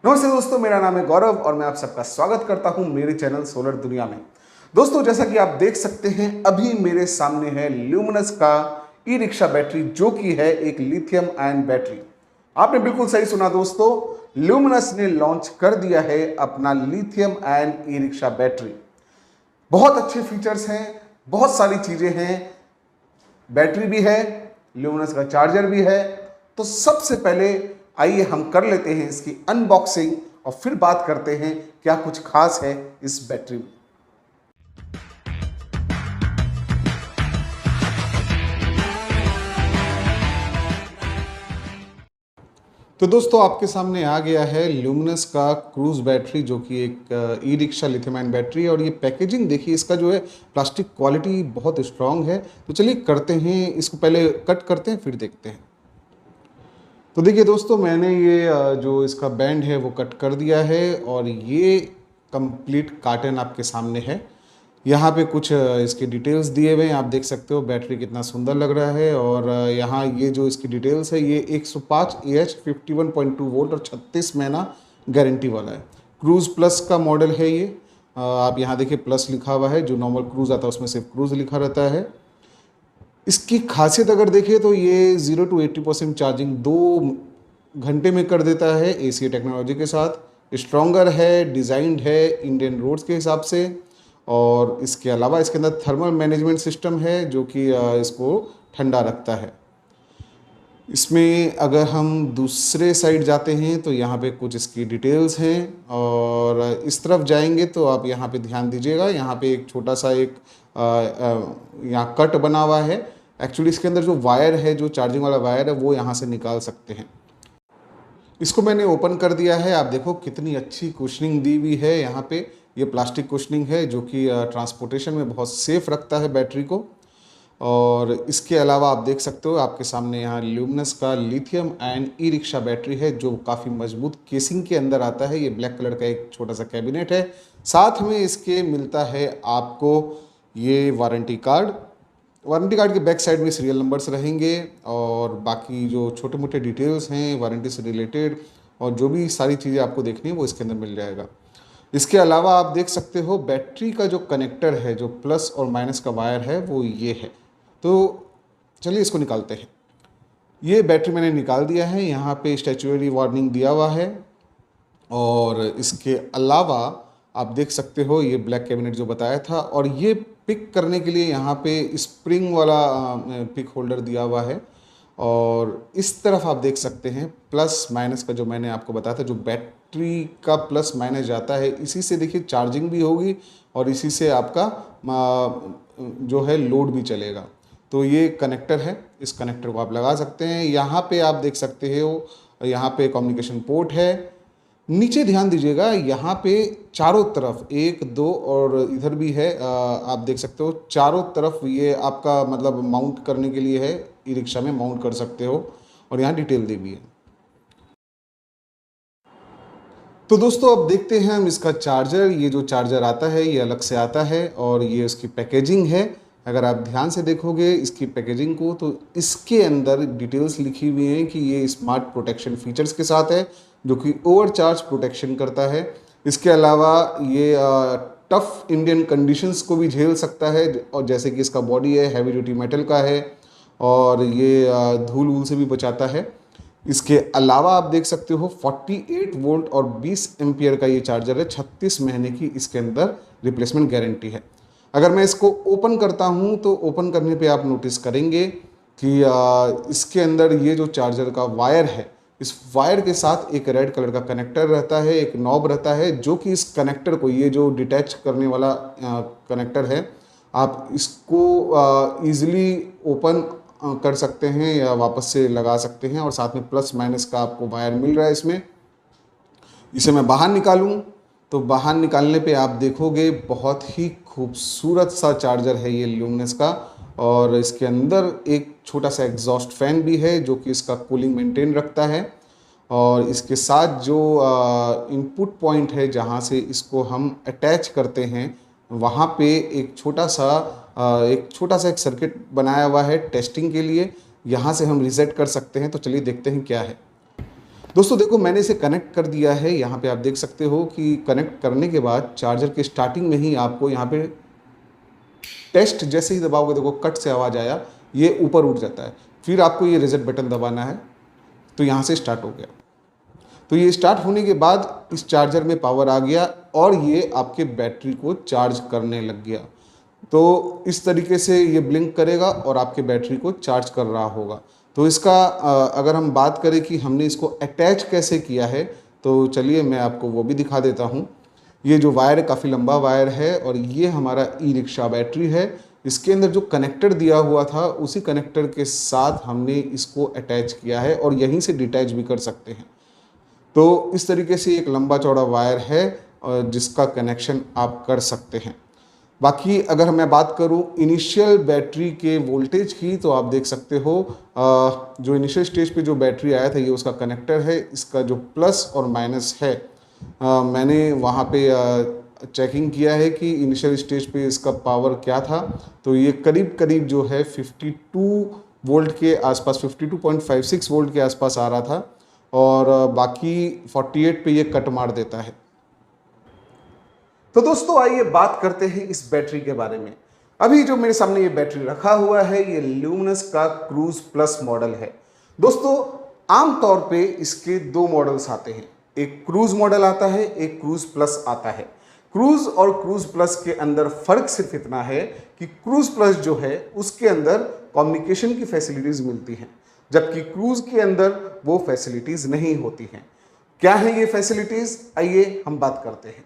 नमस्ते दोस्तों, मेरा नाम है गौरव और मैं आप सबका स्वागत करता हूं मेरे चैनल सोलर दुनिया में। दोस्तों, जैसा कि आप देख सकते हैं, अभी मेरे सामने है ल्यूमिनस का ई रिक्शा बैटरी, जो कि है एक लिथियम आयन बैटरी। आपने बिल्कुल सही सुना दोस्तों, ल्यूमिनस ने लॉन्च कर दिया है अपना lithium ion e rickshaw battery. बहुत अच्छे फीचर्स हैं, बहुत सारी चीजें हैं, बैटरी भी है, ल्यूमिनस का चार्जर भी है। तो सबसे पहले आइए हम कर लेते हैं इसकी अनबॉक्सिंग और फिर बात करते हैं क्या कुछ खास है इस बैटरी में। तो दोस्तों, आपके सामने आ गया है ल्यूमिनस का क्रूज बैटरी, जो कि एक e rickshaw lithium ion battery है। और ये पैकेजिंग देखिए, इसका जो है प्लास्टिक क्वालिटी बहुत स्ट्रांग है। तो चलिए करते हैं इसको, पहले कट करते हैं फिर देखते हैं। तो देखिए दोस्तों, मैंने ये जो इसका बैंड है वो कट कर दिया है और ये कंप्लीट कार्टन आपके सामने है। यहाँ पे कुछ इसके डिटेल्स दिए हुए हैं, आप देख सकते हो बैटरी कितना सुंदर लग रहा है। और यहाँ ये जो इसकी डिटेल्स है, ये 105 AH 51.2 वोल्ट और 36 महीना गारंटी वाला है। क्रूज़ प्लस का मॉडल है ये। आप यहाँ देखिए प्लस लिखा हुआ है, जो नॉर्मल क्रूज़ आता है उसमें सिर्फ क्रूज़ लिखा रहता है। इसकी खासियत अगर देखें तो ये 0 to 80% चार्जिंग 2 घंटे में कर देता है AC टेक्नोलॉजी के साथ। स्ट्रॉन्गर है, डिज़ाइंड है इंडियन रोड्स के हिसाब से। और इसके अलावा इसके अंदर थर्मल मैनेजमेंट सिस्टम है, जो कि इसको ठंडा रखता है। इसमें अगर हम दूसरे साइड जाते हैं तो यहाँ पे कुछ इसकी डिटेल्स हैं। और इस तरफ जाएंगे तो आप यहाँ पे ध्यान दीजिएगा, यहाँ पे एक छोटा सा एक यहाँ कट बना हुआ है। एक्चुअली इसके अंदर जो वायर है, जो चार्जिंग वाला वायर है, वो यहाँ से निकाल सकते हैं। इसको मैंने ओपन कर दिया है। आप देखो कितनी अच्छी कुशनिंग दी हुई है यहाँ पे। ये प्लास्टिक कुशनिंग है, जो कि ट्रांसपोर्टेशन में बहुत सेफ रखता है बैटरी को। और इसके अलावा आप देख सकते हो, आपके सामने यहाँ ल्यूमिनस का lithium ion e rickshaw battery है, जो काफ़ी मजबूत केसिंग के अंदर आता है। ये ब्लैक कलर का एक छोटा सा कैबिनेट है। साथ में इसके मिलता है आपको ये वारंटी कार्ड। वारंटी कार्ड के बैक साइड में सीरियल नंबर्स रहेंगे और बाकी जो छोटे मोटे डिटेल्स हैं वारंटी से रिलेटेड और जो भी सारी चीज़ें आपको देखनी है वो इसके अंदर मिल जाएगा। इसके अलावा आप देख सकते हो बैटरी का जो कनेक्टर है, जो प्लस और माइनस का वायर है, वो ये है। तो चलिए इसको निकालते हैं। ये बैटरी मैंने निकाल दिया है। यहाँ पे स्टैच्यूरी वार्निंग दिया हुआ है। और इसके अलावा आप देख सकते हो ये ब्लैक कैबिनेट जो बताया था, और ये पिक करने के लिए यहाँ पे स्प्रिंग वाला पिक होल्डर दिया हुआ है। और इस तरफ आप देख सकते हैं प्लस माइनस का, जो मैंने आपको बताया था, जो बैटरी का प्लस माइनस जाता है, इसी से देखिए चार्जिंग भी होगी और इसी से आपका जो है लोड भी चलेगा। तो ये कनेक्टर है, इस कनेक्टर को आप लगा सकते हैं। यहाँ पे आप देख सकते हो, यहाँ पे कम्युनिकेशन पोर्ट है। नीचे ध्यान दीजिएगा, यहाँ पे चारों तरफ 1 2 और इधर भी है, आप देख सकते हो चारों तरफ ये आपका मतलब माउंट करने के लिए है। ई रिक्शा में माउंट कर सकते हो और यहाँ डिटेल दी हुई है। तो दोस्तों, अब देखते हैं हम इसका चार्जर। ये जो चार्जर आता है ये अलग से आता है और ये उसकी पैकेजिंग है। अगर आप ध्यान से देखोगे इसकी पैकेजिंग को, तो इसके अंदर डिटेल्स लिखी हुई हैं कि ये स्मार्ट प्रोटेक्शन फीचर्स के साथ है, जो कि ओवरचार्ज प्रोटेक्शन करता है। इसके अलावा ये टफ इंडियन कंडीशंस को भी झेल सकता है, और जैसे कि इसका बॉडी है हैवी ड्यूटी मेटल का है और ये धूल वूल से भी बचाता है। इसके अलावा आप देख सकते हो 48 वोल्ट और 20 एम्पियर का ये चार्जर है। 36 महीने की इसके अंदर रिप्लेसमेंट गारंटी है। अगर मैं इसको ओपन करता हूं तो ओपन करने पे आप नोटिस करेंगे कि इसके अंदर ये जो चार्जर का वायर है, इस वायर के साथ एक रेड कलर का कनेक्टर रहता है, एक नॉब रहता है, जो कि इस कनेक्टर को, ये जो डिटैच करने वाला कनेक्टर है, आप इसको ईजिली ओपन कर सकते हैं या वापस से लगा सकते हैं। और साथ में प्लस माइनस का आपको वायर मिल रहा है इसमें। इसे मैं बाहर निकालूं तो बाहर निकालने पे आप देखोगे बहुत ही खूबसूरत सा चार्जर है ये ल्यूमिनस का। और इसके अंदर एक छोटा सा एग्जॉस्ट फैन भी है, जो कि इसका कूलिंग मेंटेन रखता है। और इसके साथ जो इनपुट पॉइंट है, जहाँ से इसको हम अटैच करते हैं, वहाँ पे एक छोटा सा एक सर्किट बनाया हुआ है टेस्टिंग के लिए। यहाँ से हम रीसेट कर सकते हैं। तो चलिए देखते हैं क्या है। दोस्तों देखो, मैंने इसे कनेक्ट कर दिया है। यहाँ पे आप देख सकते हो कि कनेक्ट करने के बाद चार्जर के स्टार्टिंग में ही आपको यहाँ पे टेस्ट जैसे ही दबाओगे, देखो कट से आवाज़ आया, ये ऊपर उठ जाता है। फिर आपको ये रिजेक्ट बटन दबाना है, तो यहाँ से स्टार्ट हो गया। तो ये स्टार्ट होने के बाद इस चार्जर में पावर आ गया और ये आपके बैटरी को चार्ज करने लग गया। तो इस तरीके से ये ब्लिंक करेगा और आपके बैटरी को चार्ज कर रहा होगा। तो इसका अगर हम बात करें कि हमने इसको अटैच कैसे किया है, तो चलिए मैं आपको वो भी दिखा देता हूँ। ये जो वायर है, काफ़ी लंबा वायर है और ये हमारा ई रिक्शा बैटरी है। इसके अंदर जो कनेक्टर दिया हुआ था, उसी कनेक्टर के साथ हमने इसको अटैच किया है और यहीं से डिटैच भी कर सकते हैं। तो इस तरीके से एक लंबा चौड़ा वायर है जिसका कनेक्शन आप कर सकते हैं। बाकी अगर मैं बात करूं इनिशियल बैटरी के वोल्टेज की, तो आप देख सकते हो जो इनिशियल स्टेज पे जो बैटरी आया था, ये उसका कनेक्टर है। इसका जो प्लस और माइनस है, मैंने वहाँ पे चेकिंग किया है कि इनिशियल स्टेज पे इसका पावर क्या था। तो ये करीब करीब जो है 52 वोल्ट के आसपास, 52.56 वोल्ट के आसपास आ रहा था और बाकी 48 पे ये कट मार देता है। तो दोस्तों आइए बात करते हैं इस बैटरी के बारे में। अभी जो मेरे सामने ये बैटरी रखा हुआ है, ये ल्यूमिनस का क्रूज प्लस मॉडल है। दोस्तों आमतौर पे इसके दो मॉडल्स आते हैं, एक क्रूज मॉडल आता है, एक क्रूज प्लस आता है। क्रूज और क्रूज प्लस के अंदर फर्क सिर्फ इतना है कि क्रूज प्लस जो है उसके अंदर कम्युनिकेशन की फैसिलिटीज मिलती हैं, जबकि क्रूज के अंदर वो फैसिलिटीज नहीं होती हैं। क्या है ये फैसिलिटीज, आइए हम बात करते हैं।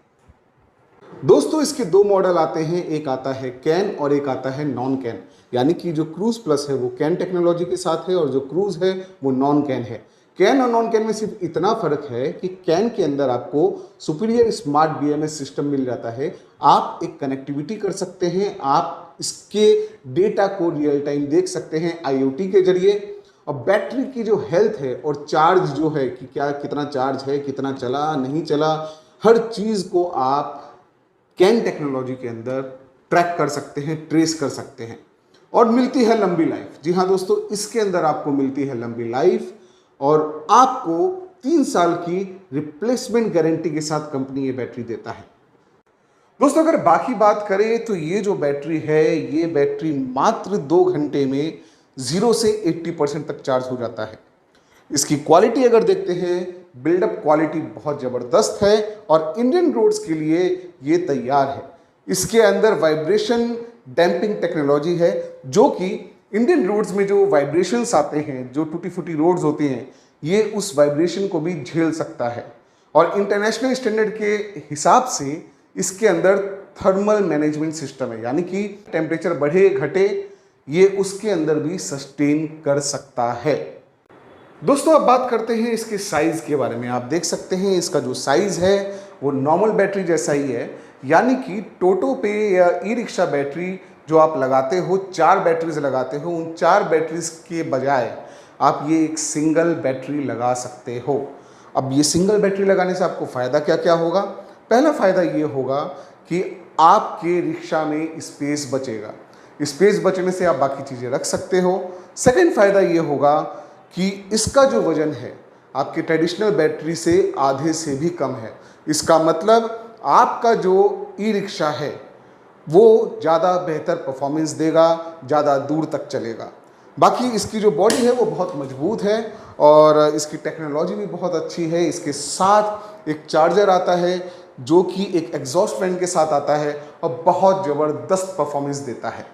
दोस्तों इसके दो मॉडल आते हैं, एक आता है कैन और एक आता है नॉन कैन। यानी कि जो क्रूज प्लस है वो कैन टेक्नोलॉजी के साथ है और जो क्रूज है वो नॉन कैन है। कैन और नॉन कैन में सिर्फ इतना फर्क है कि कैन के अंदर आपको सुपीरियर स्मार्ट बीएमएस सिस्टम मिल जाता है। आप एक कनेक्टिविटी कर सकते हैं, आप इसके डेटा को रियल टाइम देख सकते हैं आईओटी के जरिए। और बैटरी की जो हेल्थ है और चार्ज जो है कि क्या कितना चार्ज है, कितना चला नहीं चला, हर चीज़ को आप कैन टेक्नोलॉजी के अंदर ट्रैक कर सकते हैं, ट्रेस कर सकते हैं और मिलती है लंबी लाइफ। जी हाँ दोस्तों, इसके अंदर आपको मिलती है लंबी लाइफ और आपको 3 साल की रिप्लेसमेंट गारंटी के साथ कंपनी ये बैटरी देता है। दोस्तों अगर बाकी बात करें तो ये जो बैटरी है, ये बैटरी मात्र 2 घंटे में 0 से 80% तक चार्ज हो जाता है। इसकी क्वालिटी अगर देखते हैं, बिल्डअप क्वालिटी बहुत ज़बरदस्त है और इंडियन रोड्स के लिए ये तैयार है। इसके अंदर वाइब्रेशन डैम्पिंग टेक्नोलॉजी है, जो कि इंडियन रोड्स में जो वाइब्रेशंस आते हैं, जो टूटी फूटी रोड्स होती हैं, ये उस वाइब्रेशन को भी झेल सकता है। और इंटरनेशनल स्टैंडर्ड के हिसाब से इसके अंदर थर्मल मैनेजमेंट सिस्टम है, यानी कि टेम्परेचर बढ़े घटे ये उसके अंदर भी सस्टेन कर सकता है। दोस्तों अब बात करते हैं इसके साइज़ के बारे में। आप देख सकते हैं इसका जो साइज़ है वो नॉर्मल बैटरी जैसा ही है, यानी कि टोटो पे या ई रिक्शा बैटरी जो आप लगाते हो, 4 बैटरीज लगाते हो, उन 4 बैटरीज के बजाय आप ये एक सिंगल बैटरी लगा सकते हो। अब ये सिंगल बैटरी लगाने से आपको फ़ायदा क्या क्या होगा? पहला फ़ायदा ये होगा कि आपके रिक्शा में स्पेस बचेगा। स्पेस बचने से आप बाकी चीज़ें रख सकते हो। सेकेंड फ़ायदा ये होगा कि इसका जो वज़न है आपके ट्रेडिशनल बैटरी से आधे से भी कम है। इसका मतलब आपका जो ई रिक्शा है वो ज़्यादा बेहतर परफॉर्मेंस देगा, ज़्यादा दूर तक चलेगा। बाकी इसकी जो बॉडी है वो बहुत मजबूत है और इसकी टेक्नोलॉजी भी बहुत अच्छी है। इसके साथ एक चार्जर आता है जो कि एक एग्जॉस्ट फैन के साथ आता है और बहुत ज़बरदस्त परफॉर्मेंस देता है।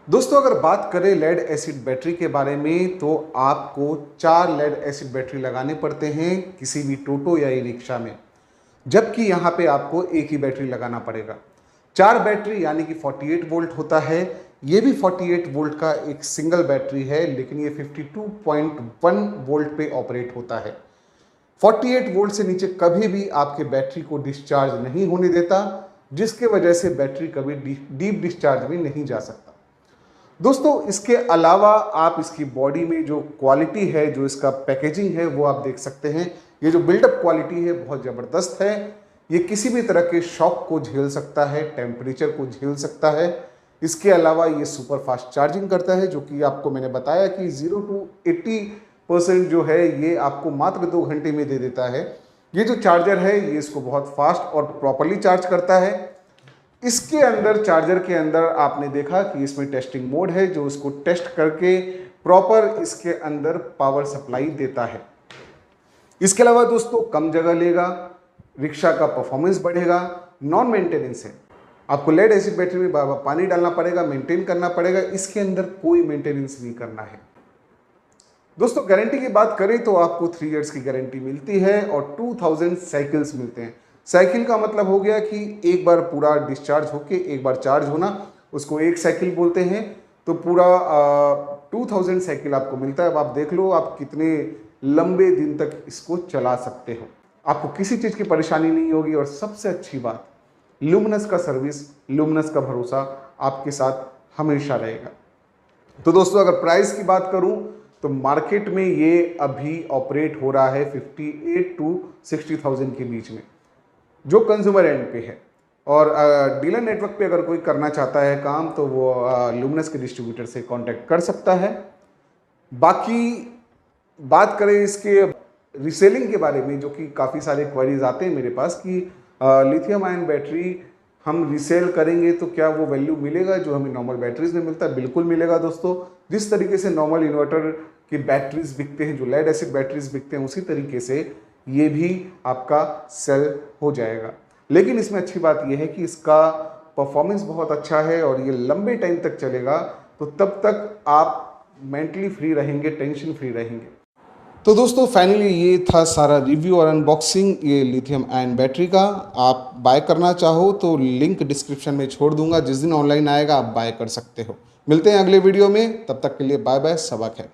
दोस्तों अगर बात करें लेड एसिड बैटरी के बारे में, तो आपको 4 लेड एसिड बैटरी लगाने पड़ते हैं किसी भी टोटो या ई रिक्शा में, जबकि यहाँ पे आपको एक ही बैटरी लगाना पड़ेगा। 4 बैटरी यानी कि 48 वोल्ट होता है। ये भी 48 वोल्ट का एक सिंगल बैटरी है, लेकिन ये 52.1 वोल्ट पे ऑपरेट होता है। 48 वोल्ट से नीचे कभी भी आपके बैटरी को डिस्चार्ज नहीं होने देता, जिसके वजह से बैटरी कभी डीप डिस्चार्ज में नहीं जा सकता। दोस्तों इसके अलावा आप इसकी बॉडी में जो क्वालिटी है, जो इसका पैकेजिंग है, वो आप देख सकते हैं। ये जो बिल्डअप क्वालिटी है बहुत ज़बरदस्त है। ये किसी भी तरह के शॉक को झेल सकता है, टेम्परेचर को झेल सकता है। इसके अलावा ये सुपर फास्ट चार्जिंग करता है, जो कि आपको मैंने बताया कि 0 to 80 50% जो है ये आपको मात्र 2 घंटे में दे देता है। ये जो चार्जर है ये इसको बहुत फास्ट और प्रॉपरली चार्ज करता है। इसके अंदर चार्जर के अंदर आपने देखा कि इसमें टेस्टिंग मोड है जो इसको टेस्ट करके प्रॉपर इसके अंदर पावर सप्लाई देता है। इसके अलावा दोस्तों कम जगह लेगा, रिक्शा का परफॉर्मेंस बढ़ेगा, नॉन मेंटेनेंस है। आपको लेड एसिड बैटरी में बार बार पानी डालना पड़ेगा, मेंटेन करना पड़ेगा, इसके अंदर कोई मेंटेनेंस नहीं करना है। दोस्तों गारंटी की बात करें तो आपको 3 इयर्स की गारंटी मिलती है और 2000 साइकिल्स मिलते हैं। साइकिल का मतलब हो गया कि एक बार पूरा डिस्चार्ज होके एक बार चार्ज होना, उसको एक साइकिल बोलते हैं। तो पूरा 2000 साइकिल आपको मिलता है। अब आप देख लो आप कितने लंबे दिन तक इसको चला सकते हो, आपको किसी चीज़ की परेशानी नहीं होगी। और सबसे अच्छी बात, ल्यूमिनस का सर्विस, ल्यूमिनस का भरोसा आपके साथ हमेशा रहेगा। तो दोस्तों अगर प्राइस की बात करूं तो मार्केट में ये अभी ऑपरेट हो रहा है 58 to 60,000 के बीच में, जो कंज्यूमर एंड पे है। और डीलर नेटवर्क पे अगर कोई करना चाहता है काम तो वो ल्यूमिनस के डिस्ट्रीब्यूटर से कांटेक्ट कर सकता है। बाकी बात करें इसके रीसेलिंग के बारे में, जो कि काफ़ी सारे क्वेरीज आते हैं मेरे पास कि लिथियम आयन बैटरी हम रीसेल करेंगे तो क्या वो वैल्यू मिलेगा जो हमें नॉर्मल बैटरीज में मिलता है? बिल्कुल मिलेगा दोस्तों। जिस तरीके से नॉर्मल इन्वर्टर की बैटरीज बिकते हैं, जो लेड एसिड बैटरीज बिकते हैं, उसी तरीके से ये भी आपका सेल हो जाएगा। लेकिन इसमें अच्छी बात यह है कि इसका परफॉर्मेंस बहुत अच्छा है और ये लंबे टाइम तक चलेगा। तो तब तक आप मेंटली फ्री रहेंगे, टेंशन फ्री रहेंगे। तो दोस्तों फाइनली ये था सारा रिव्यू और अनबॉक्सिंग ये लिथियम आयन बैटरी का। आप बाय करना चाहो तो लिंक डिस्क्रिप्शन में छोड़ दूंगा, जिस दिन ऑनलाइन आएगा आप बाय कर सकते हो। मिलते हैं अगले वीडियो में, तब तक के लिए बाय बाय, सबा खैर।